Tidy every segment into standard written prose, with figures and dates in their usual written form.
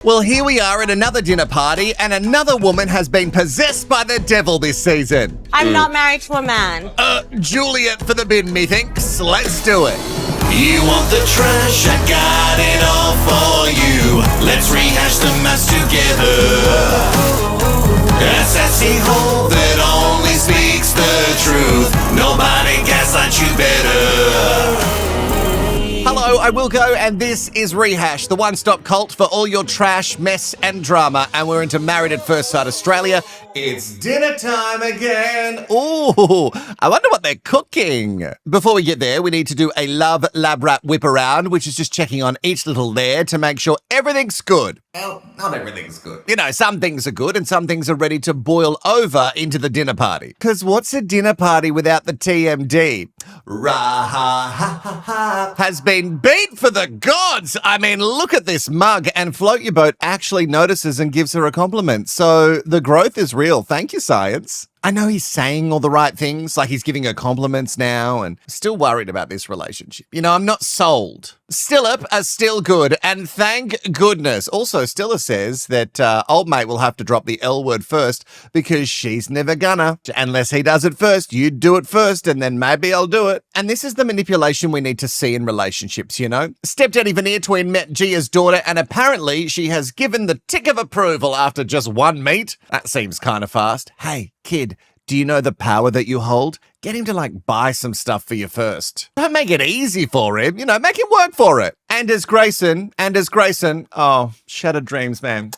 Well, here we are at another dinner party, and another woman has been possessed by the devil this season. I'm not married to a man. Juliet for the bin, methinks. Let's do it. You want the trash? I got it all for you. Let's rehash the mess together. A sassy hole that only speaks the truth. Nobody gaslights you better. Hello, I'm Wilko, and this is Rehashed, the one-stop cult for all your trash, mess, and drama. And we're into Married at First Sight Australia. It's dinner time again. Ooh, I wonder what they're cooking. Before we get there, we need to do a love lab rat whip around, which is just checking on each little layer to make sure everything's good. Well, not everything's good. You know, some things are good and some things are ready to boil over into the dinner party. Because what's a dinner party without the TMD? Rah-ha-ha-ha has been beat for the gods. I mean, look at this mug, and Float Your Boat actually notices and gives her a compliment. So the growth is real. Thank you, science. I know he's saying all the right things, like he's giving her compliments now, and still worried about this relationship. You know, I'm not sold. Stillip are still good, and thank goodness. Also, Stilla says that old mate will have to drop the L word first because she's never gonna. Unless he does it first, you do it first, and then maybe I'll do it. And this is the manipulation we need to see in relationships, you know? Stepdaddy Veneer Twin met Gia's daughter, and apparently she has given the tick of approval after just one meet. That seems kind of fast. Hey, kid, do you know the power that you hold? Get him to buy some stuff for you first. Don't make it easy for him, you know, make him work for it. And as Grayson, oh, shattered dreams, man.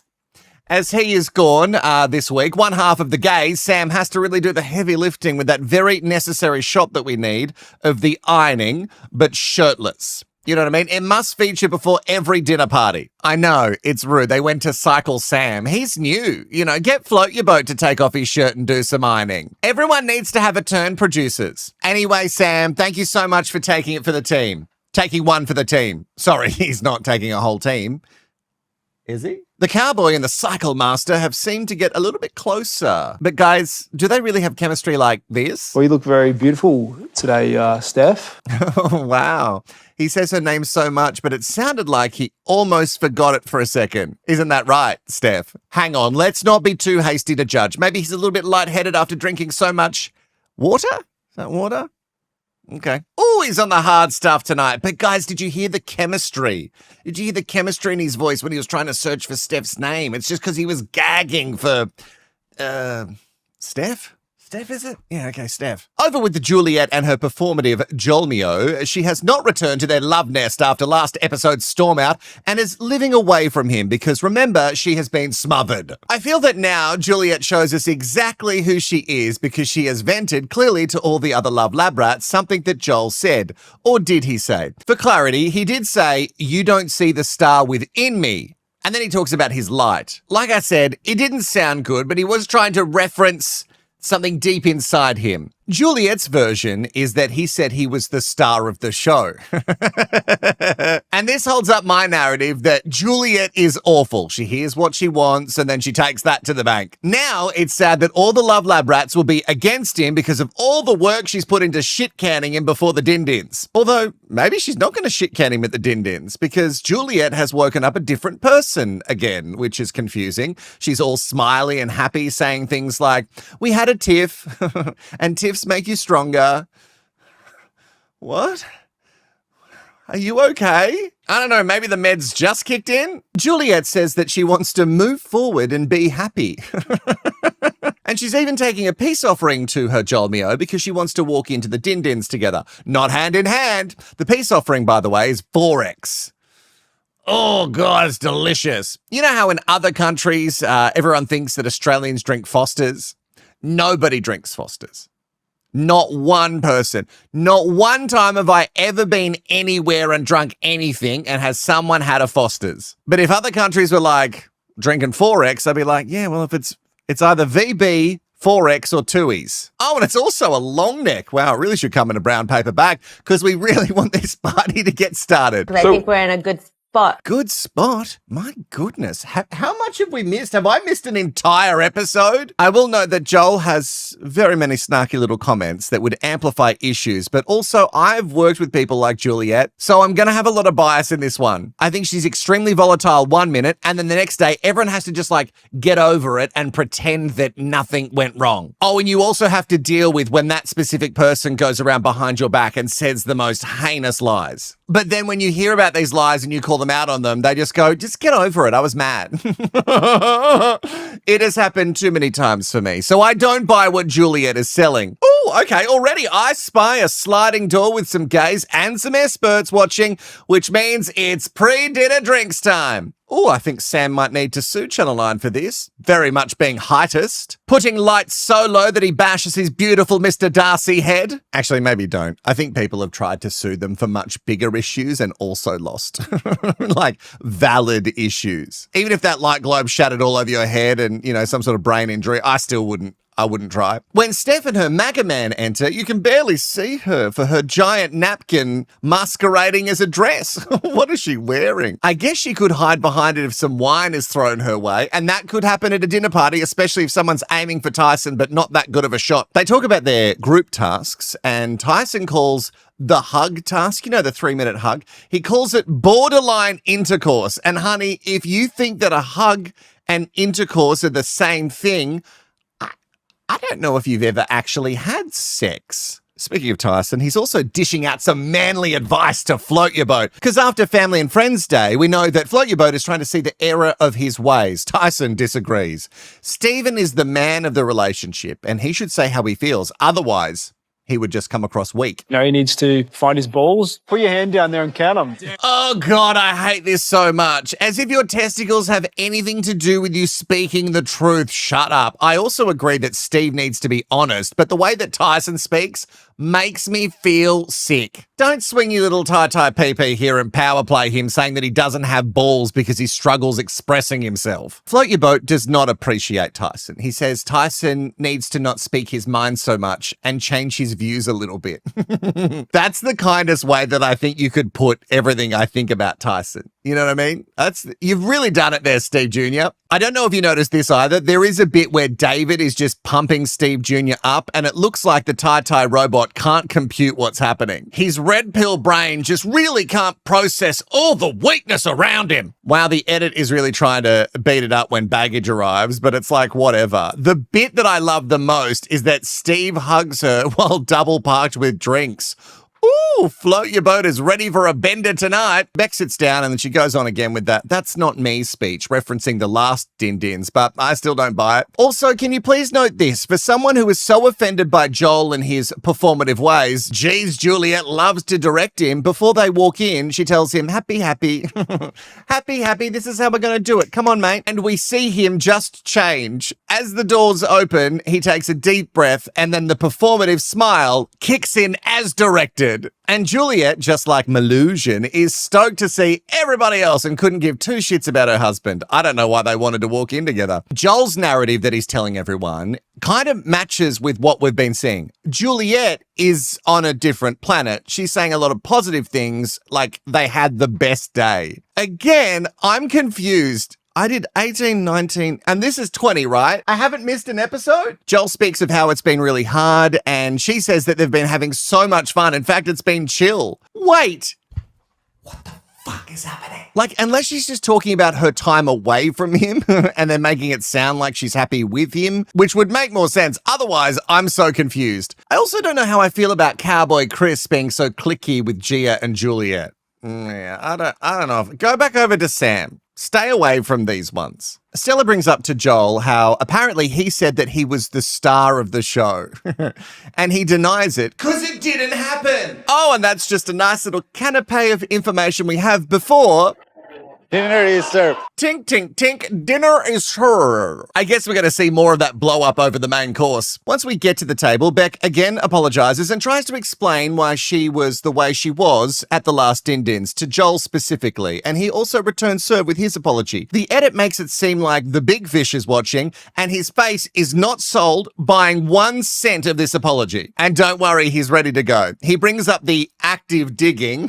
As he is gone this week, one half of the gays, Sam, has to really do the heavy lifting with that very necessary shot that we need of the ironing, but shirtless. You know what I mean? It must feature before every dinner party. I know, it's rude. They went to Cycle Sam. He's new. You know, get Float Your Boat to take off his shirt and do some ironing. Everyone needs to have a turn, producers. Anyway, Sam, thank you so much for taking it for the team. Taking one for the team. Sorry, he's not taking a whole team. Is he? The cowboy and the cycle master have seemed to get a little bit closer. But guys, do they really have chemistry like this? Well, you look very beautiful today, Steph. Oh, wow. He says her name so much, but it sounded like he almost forgot it for a second. Isn't that right, Steph? Hang on, let's not be too hasty to judge. Maybe he's a little bit lightheaded after drinking so much water? Is that water? Okay. Oh, he's on the hard stuff tonight. But guys, did you hear the chemistry? Did you hear the chemistry in his voice when he was trying to search for Steph's name? It's just because he was gagging for, Steph? Steph, is it? Yeah, okay, Steph. Over with the Juliet and her performative Jolmio. She has not returned to their love nest after last episode's storm out and is living away from him because, remember, she has been smothered. I feel that now Juliet shows us exactly who she is because she has vented clearly to all the other love lab rats something that Joel said. Or did he say? For clarity, he did say, "You don't see the star within me." And then he talks about his light. Like I said, it didn't sound good, but he was trying to reference something deep inside him. Juliet's version is that he said he was the star of the show. And this holds up my narrative that Juliet is awful. She hears what she wants and then she takes that to the bank. Now it's sad that all the Love Lab rats will be against him because of all the work she's put into shit-canning him before the din-dins. Although, maybe she's not going to shit-can him at the din-dins because Juliet has woken up a different person again, which is confusing. She's all smiley and happy, saying things like, "We had a tiff," and tiffs make you stronger. What? Are you okay? I don't know, maybe the meds just kicked in? Juliet says that she wants to move forward and be happy. And she's even taking a peace offering to her Jolmio because she wants to walk into the din-dins together. Not hand in hand. The peace offering, by the way, is 4x. Oh, God, it's delicious. You know how in other countries, everyone thinks that Australians drink Fosters? Nobody drinks Fosters. Not one person. Not one time have I ever been anywhere and drunk anything and has someone had a Foster's. But if other countries were like drinking 4X, I'd be like, yeah, well, if it's either VB, 4X or 2Es. Oh, and it's also a long neck. Wow, it really should come in a brown paper bag because we really want this party to get started. I think we're in a good spot. Good spot. My goodness. How much have we missed? Have I missed an entire episode? I will note that Joel has very many snarky little comments that would amplify issues, but also I've worked with people like Juliet, so I'm going to have a lot of bias in this one. I think she's extremely volatile 1 minute, and then the next day, everyone has to just like get over it and pretend that nothing went wrong. Oh, and you also have to deal with when that specific person goes around behind your back and says the most heinous lies. But then when you hear about these lies and you call them out on them, they just go, just get over it. I was mad. It has happened too many times for me. So I don't buy what Juliet is selling. Oh, okay. Already I spy a sliding door with some gays and some experts watching, which means it's pre-dinner drinks time. Oh, I think Sam might need to sue Channel 9 for this. Very much being heightist. Putting lights so low that he bashes his beautiful Mr. Darcy head. Actually, maybe don't. I think people have tried to sue them for much bigger issues and also lost. Like valid issues. Even if that light globe shattered all over your head and, you know, some sort of brain injury, I wouldn't try. When Steph and her MAGA man enter, you can barely see her for her giant napkin masquerading as a dress. What is she wearing? I guess she could hide behind it if some wine is thrown her way, and that could happen at a dinner party, especially if someone's aiming for Tyson but not that good of a shot. They talk about their group tasks, and Tyson calls the hug task, you know, the 3-minute hug. He calls it borderline intercourse. And honey, if you think that a hug and intercourse are the same thing, I don't know if you've ever actually had sex. Speaking of Tyson, he's also dishing out some manly advice to Float Your Boat. Because after Family and Friends Day, we know that Float Your Boat is trying to see the error of his ways. Tyson disagrees. Stephen is the man of the relationship, and he should say how he feels. Otherwise, he would just come across weak. You know, he needs to find his balls. Put your hand down there and count them. Oh, God, I hate this so much. As if your testicles have anything to do with you speaking the truth. Shut up. I also agree that Steve needs to be honest, but the way that Tyson speaks makes me feel sick. Don't swing your little tie-tie pee-pee here and power play him saying that he doesn't have balls because he struggles expressing himself. Float Your Boat does not appreciate Tyson. He says Tyson needs to not speak his mind so much and change his views a little bit. That's the kindest way that I think you could put everything I think about Tyson. You know what I mean? You've really done it there, Steve Jr. I don't know if you noticed this either. There is a bit where David is just pumping Steve Jr. up, and it looks like the tie-tie robot can't compute what's happening. His red pill brain just really can't process all the weakness around him. Wow, the edit is really trying to beat it up when baggage arrives, but it's like, whatever. The bit that I love the most is that Steve hugs her while double parked with drinks. Ooh, Float Your Boat is ready for a bender tonight. Beck sits down and then she goes on again with that "that's not me" speech, referencing the last din-dins, but I still don't buy it. Also, can you please note this? For someone who is so offended by Joel and his performative ways, geez, Juliet loves to direct him. Before they walk in, she tells him, happy, happy, happy, this is how we're going to do it. Come on, mate. And we see him just change. As the doors open, he takes a deep breath and then the performative smile kicks in as directed. And Juliet, just like Melusion, is stoked to see everybody else and couldn't give two shits about her husband. I don't know why they wanted to walk in together. Joel's narrative that he's telling everyone kind of matches with what we've been seeing. Juliet is on a different planet. She's saying a lot of positive things, like they had the best day. Again, I'm confused. I did 18, 19, and this is 20, right? I haven't missed an episode? Joel speaks of how it's been really hard, and she says that they've been having so much fun. In fact, it's been chill. Wait. What the fuck is happening? Like, unless she's just talking about her time away from him and then making it sound like she's happy with him, which would make more sense. Otherwise, I'm so confused. I also don't know how I feel about Cowboy Chris being so cliquey with Gia and Juliet. Yeah, I don't know. Go back over to Sam. Stay away from these ones. Stella brings up to Joel how apparently he said that he was the star of the show. And he denies it because it didn't happen. Oh, and that's just a nice little canapé of information we have before Dinner is served. Tink, tink, tink, dinner is served. I guess we're going to see more of that blow up over the main course. Once we get to the table, Beck again apologizes and tries to explain why she was the way she was at the last din-dins, to Joel specifically, and he also returns serve with his apology. The edit makes it seem like the big fish is watching, and his face is not sold buying 1 cent of this apology. And don't worry, he's ready to go. He brings up the active digging,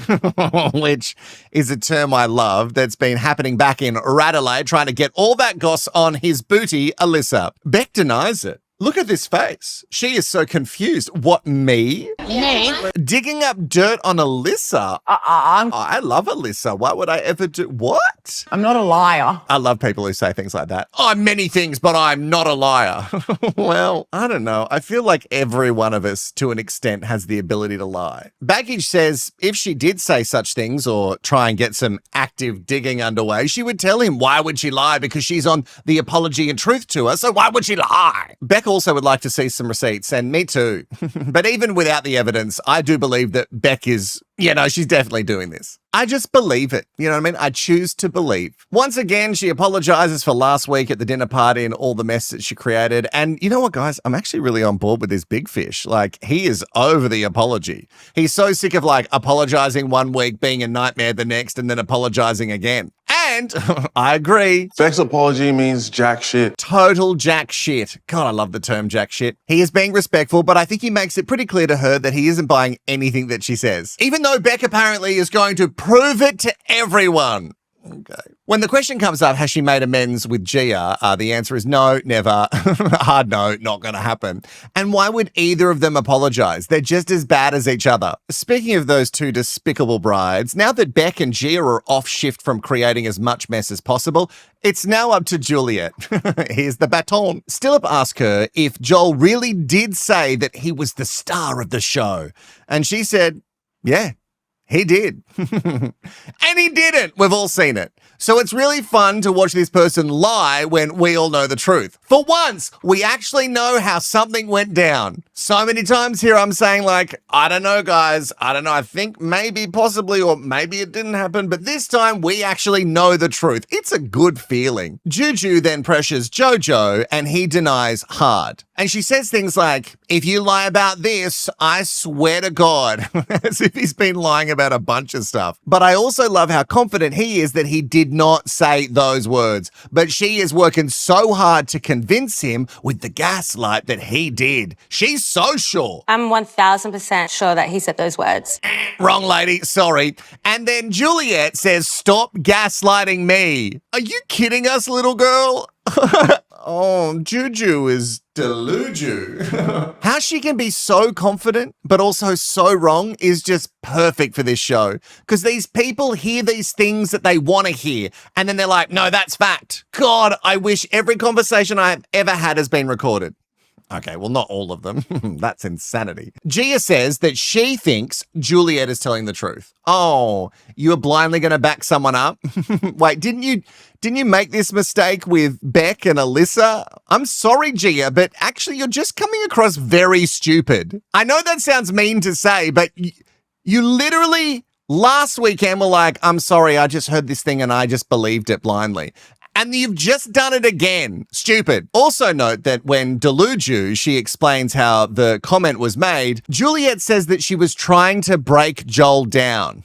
which is a term I love, that's been happening back in Radelaide, trying to get all that goss on his booty, Alyssa. Beck denies it. Look at this face. She is so confused. What, me? Me? Digging up dirt on Alyssa? I love Alyssa. Why would I ever do... What? I'm not a liar. I love people who say things like that. I'm many things, but I'm not a liar. Well, I don't know. I feel like every one of us, to an extent, has the ability to lie. Baggage says if she did say such things or try and get some active digging underway, she would tell him. Why would she lie? Because she's on the apology and truth tour, so why would she lie? Beck also would like to see some receipts, and me too. But even without the evidence, I do believe that Beck is, she's definitely doing this. I just believe it. You know what I mean? I choose to believe. Once again, she apologizes for last week at the dinner party and all the mess that she created. And you know what, guys? I'm actually really on board with this big fish. Like, he is over the apology. He's so sick of apologizing one week, being a nightmare the next, and then apologizing again. And I agree. Beck's apology means jack shit. Total jack shit. God, I love the term jack shit. He is being respectful, but I think he makes it pretty clear to her that he isn't buying anything that she says. Even though Beck apparently is going to prove it to everyone. Okay. When the question comes up, has she made amends with Gia? The answer is no, never. Hard no, not going to happen. And why would either of them apologize? They're just as bad as each other. Speaking of those two despicable brides, now that Beck and Gia are off shift from creating as much mess as possible, it's now up to Juliet. Here's the baton. Stillip asked her if Joel really did say that he was the star of the show. And she said, yeah. He did. And he didn't. We've all seen it. So it's really fun to watch this person lie when we all know the truth. For once, we actually know how something went down. So many times here I'm saying I don't know, guys. I don't know. I think maybe, possibly, or maybe it didn't happen. But this time we actually know the truth. It's a good feeling. Juju then pressures Jojo and he denies hard. And she says things like, if you lie about this, I swear to God, as if he's been lying about a bunch of stuff. But I also love how confident he is that he did not say those words. But she is working so hard to convince him with the gaslight that he did. She's so sure. I'm 1000% sure that he said those words. Wrong, lady. Sorry. And then Juliet says, stop gaslighting me. Are you kidding us, little girl? Oh, Juju is deluju. How she can be so confident, but also so wrong is just perfect for this show. Because these people hear these things that they want to hear, and then they're like, no, that's fact. God, I wish every conversation I've ever had has been recorded. Okay, well, not all of them. That's insanity. Gia says that she thinks Juliet is telling the truth. Oh, you were blindly going to back someone up? Wait, didn't you make this mistake with Beck and Alyssa? I'm sorry, Gia, but actually you're just coming across very stupid. I know that sounds mean to say, but you literally last weekend were like, I'm sorry, I just heard this thing and I just believed it blindly. And you've just done it again. Stupid. Also note that when Deluju, she explains how the comment was made, Juliet says that she was trying to break Joel down.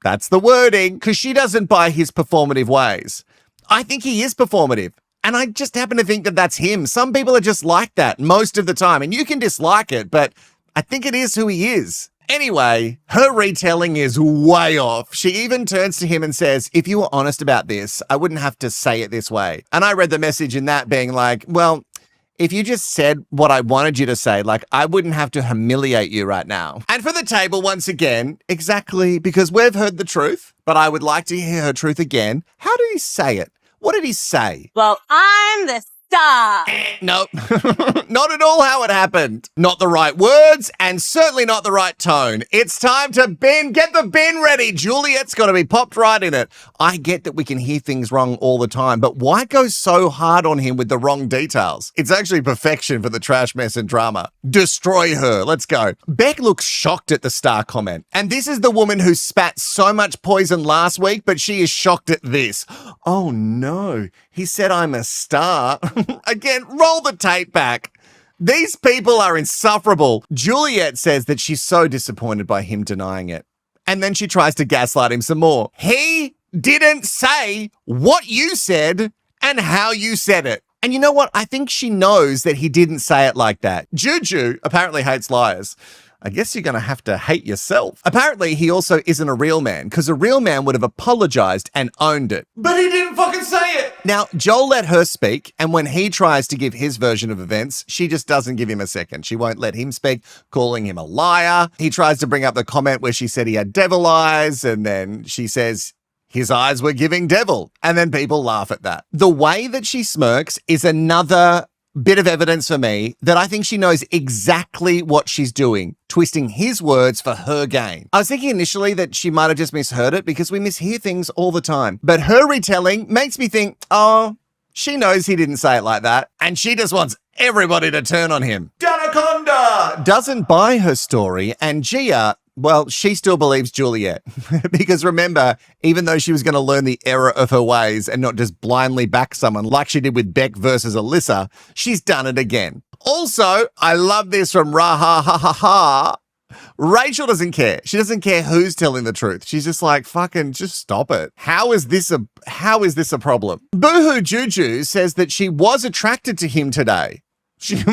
That's the wording, because she doesn't buy his performative ways. I think he is performative. And I just happen to think that that's him. Some people are just like that most of the time. And you can dislike it, but I think it is who he is. Anyway, her retelling is way off. She even turns to him and says, if you were honest about this, I wouldn't have to say it this way. And I read the message in that being like, well, if you just said what I wanted you to say, I wouldn't have to humiliate you right now. And for the table, once again, exactly, because we've heard the truth, but I would like to hear her truth again. How did he say it? What did he say? Well, I'm the star. Nope. Not at all how it happened. Not the right words and certainly not the right tone. It's time to bin. Get the bin ready. Juliet's got to be popped right in it. I get that we can hear things wrong all the time, but why go so hard on him with the wrong details? It's actually perfection for the trash mess and drama. Destroy her. Let's go. Beck looks shocked at the star comment. And this is the woman who spat so much poison last week, but she is shocked at this. Oh no. He said I'm a star. Again, roll the tape back. These people are insufferable. Juliet says that she's so disappointed by him denying it. And then she tries to gaslight him some more. He didn't say what you said and how you said it. And you know what? I think she knows that he didn't say it like that. Juju apparently hates liars. I guess you're going to have to hate yourself. Apparently, he also isn't a real man, because a real man would have apologized and owned it. But he didn't fucking say it. Now, Joel let her speak, and when he tries to give his version of events, she just doesn't give him a second. She won't let him speak, calling him a liar. He tries to bring up the comment where she said he had devil eyes, and then she says his eyes were giving devil, and then people laugh at that. The way that she smirks is another bit of evidence for me that I think she knows exactly what she's doing, twisting his words for her gain. I was thinking initially that she might have just misheard it because we mishear things all the time. But her retelling makes me think, oh, she knows he didn't say it like that, and she just wants everybody to turn on him. Danaconda doesn't buy her story, and Gia, well, she still believes Juliet. Because remember, even though she was going to learn the error of her ways and not just blindly back someone like she did with Beck versus Alyssa, she's done it again. Also, I love this from Raha. Rachel doesn't care. She doesn't care who's telling the truth. She's just like, fucking just stop it. How is this a problem? Boohoo Juju says that she was attracted to him today. She,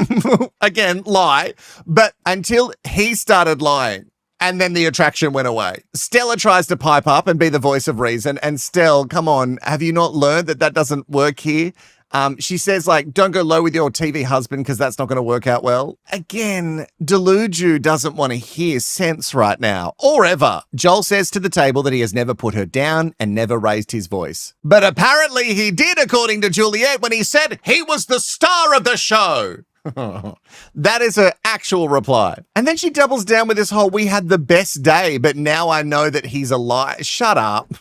again, lie, but until he started lying. And then the attraction went away. Stella tries to pipe up and be the voice of reason. And Stell, come on, have you not learned that doesn't work here? She says, like, don't go low with your TV husband because that's not going to work out well. Again, Deluju doesn't want to hear sense right now, or ever. Joel says to the table that he has never put her down and never raised his voice. But apparently he did, according to Juliet, when he said he was the star of the show. That is her actual reply. And then she doubles down with this whole, we had the best day, but now I know that he's a liar. Shut up.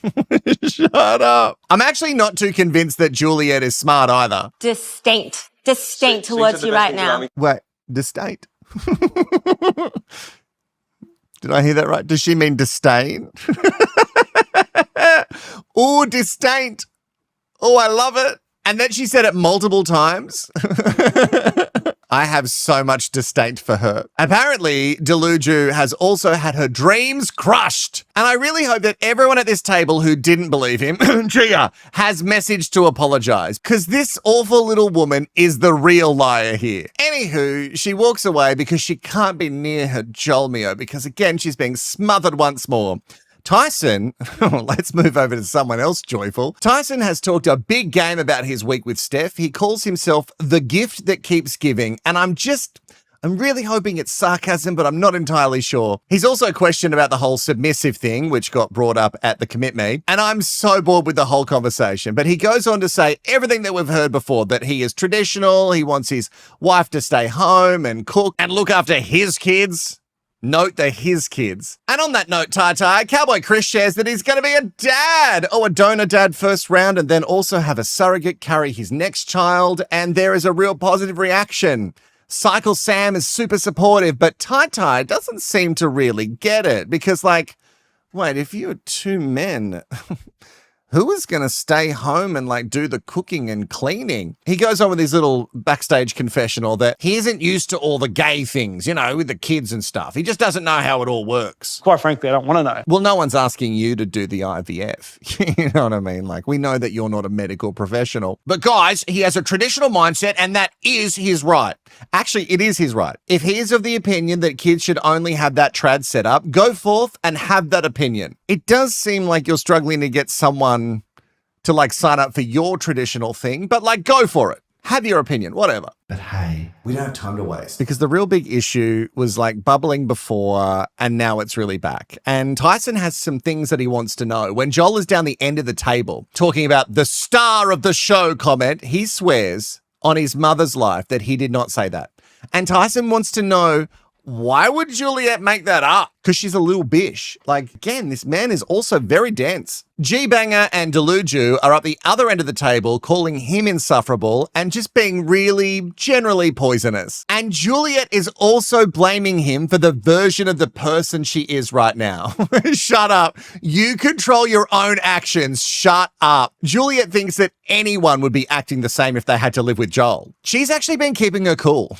Shut up. I'm actually not too convinced that Juliet is smart either. Distinct towards you right now. Wait, disdain? Did I hear that right? Does she mean disdain? Ooh, disdain. Oh, I love it. And then she said it multiple times. I have so much disdain for her. Apparently, Deluju has also had her dreams crushed. And I really hope that everyone at this table who didn't believe him, Gia, has messaged to apologize. Because this awful little woman is the real liar here. Anywho, she walks away because she can't be near her Jolmio because, again, she's being smothered once more. Tyson, let's move over to someone else joyful. Tyson has talked a big game about his week with Steph. He calls himself the gift that keeps giving. And I'm really hoping it's sarcasm, but I'm not entirely sure. He's also questioned about the whole submissive thing, which got brought up at the Commit Me. And I'm so bored with the whole conversation. But he goes on to say everything that we've heard before, that he is traditional. He wants his wife to stay home and cook and look after his kids. Note they're his kids. And on that note, Cowboy Chris shares that he's going to be a dad. Oh, a donor dad first round and then also have a surrogate carry his next child. And there is a real positive reaction. Cycle Sam is super supportive, but Tai doesn't seem to really get it because, like, wait, if you had two men, who is going to stay home and like do the cooking and cleaning? He goes on with his little backstage confessional that he isn't used to all the gay things, you know, with the kids and stuff. He just doesn't know how it all works. Quite frankly, I don't want to know. Well, no one's asking you to do the IVF. You know what I mean? Like, we know that you're not a medical professional. But guys, he has a traditional mindset and that is his right. Actually, it is his right. If he is of the opinion that kids should only have that trad set up, go forth and have that opinion. It does seem like you're struggling to get someone to like sign up for your traditional thing, but like go for it. Have your opinion, whatever. But hey, we don't have time to waste. Because the real big issue was like bubbling before and now it's really back. And Tyson has some things that he wants to know. When Joel is down the end of the table talking about the star of the show comment, he swears, on his mother's life that he did not say that. And Tyson wants to know, why would Juliet make that up? Because she's a little bish. Like, again, this man is also very dense. G-Banger and Deluju are up the other end of the table, calling him insufferable and just being really generally poisonous. And Juliet is also blaming him for the version of the person she is right now. Shut up. You control your own actions. Shut up. Juliet thinks that anyone would be acting the same if they had to live with Joel. She's actually been keeping her cool.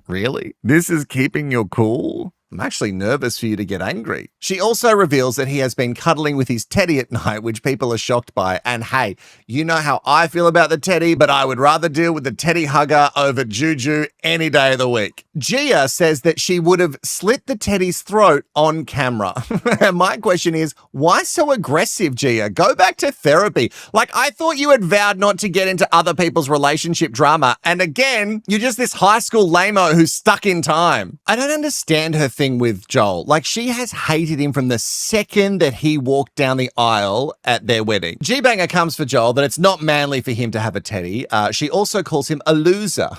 Really? This is keeping your cool? I'm actually nervous for you to get angry. She also reveals that he has been cuddling with his teddy at night, which people are shocked by. And hey, you know how I feel about the teddy, but I would rather deal with the teddy hugger over Juju any day of the week. Gia says that she would have slit the teddy's throat on camera. And my question is, why so aggressive, Gia? Go back to therapy. Like, I thought you had vowed not to get into other people's relationship drama. And again, you're just this high school lame-o who's stuck in time. I don't understand her thing with Joel. Like, she has hated him from the second that he walked down the aisle at their wedding. G-Banger comes for Joel that it's not manly for him to have a teddy. She also calls him a loser.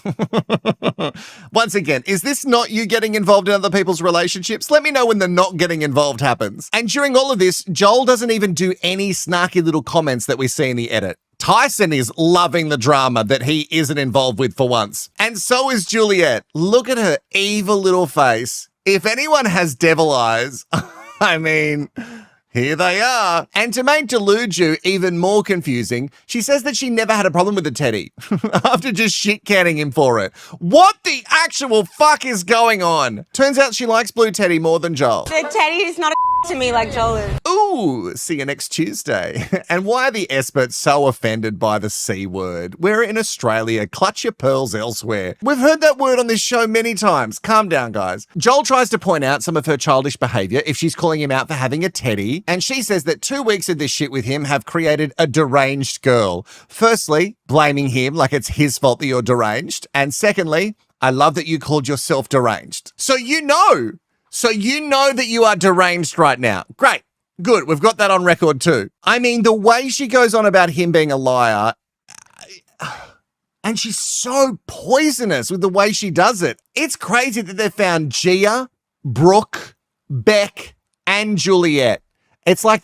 Once again, is this not you getting involved in other people's relationships? Let me know when the not getting involved happens. And during all of this, Joel doesn't even do any snarky little comments that we see in the edit. Tyson is loving the drama that he isn't involved with for once. And so is Juliet. Look at her evil little face. If anyone has devil eyes, I mean, here they are. And to make Deluju even more confusing, she says that she never had a problem with the teddy after just shit-canning him for it. What the actual fuck is going on? Turns out she likes blue teddy more than Joel. The teddy is not a to me like Joel is. Ooh, see you next Tuesday. And why are the experts so offended by the C word? We're in Australia. Clutch your pearls elsewhere. We've heard that word on this show many times. Calm down, guys. Joel tries to point out some of her childish behavior if she's calling him out for having a teddy. And she says that 2 weeks of this shit with him have created a deranged girl. Firstly, blaming him like it's his fault that you're deranged. And secondly, I love that you called yourself deranged. So you know that you are deranged right now. Great. Good. We've got that on record too. I mean, the way she goes on about him being a liar, and she's so poisonous with the way she does it. It's crazy that they found Gia, Brooke, Beck, and Juliet. It's like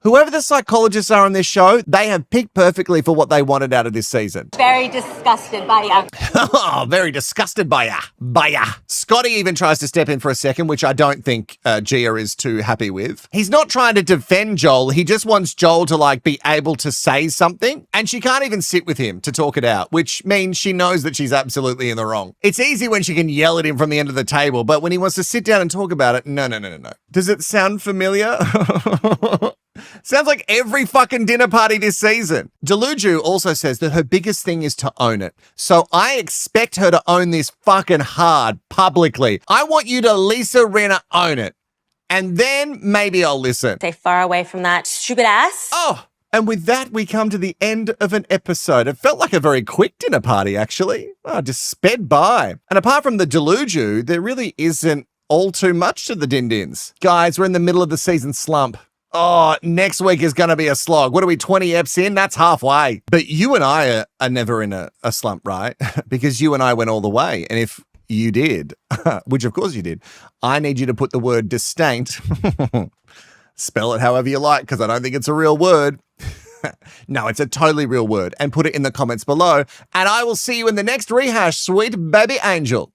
whoever the psychologists are on this show, they have picked perfectly for what they wanted out of this season. Very disgusted by ya. Oh, very disgusted by ya. Scotty even tries to step in for a second, which I don't think Gia is too happy with. He's not trying to defend Joel. He just wants Joel to be able to say something, and she can't even sit with him to talk it out, which means she knows that she's absolutely in the wrong. It's easy when she can yell at him from the end of the table, but when he wants to sit down and talk about it, no. Does it sound familiar? Sounds like every fucking dinner party this season. Deluju also says that her biggest thing is to own it. So I expect her to own this fucking hard publicly. I want you to Lisa Rinna own it. And then maybe I'll listen. Stay far away from that stupid ass. Oh, and with that, we come to the end of an episode. It felt like a very quick dinner party, actually. Oh, just sped by. And apart from the Deluju, there really isn't all too much to the Din-Dins. Guys, we're in the middle of the season slump. Oh, next week is going to be a slog. What are we, 20 eps in? That's halfway. But you and I are never in a slump, right? Because you and I went all the way. And if you did, which of course you did, I need you to put the word distinct, spell it however you like, because I don't think it's a real word. No, it's a totally real word. And put it in the comments below. And I will see you in the next rehash, sweet baby angel.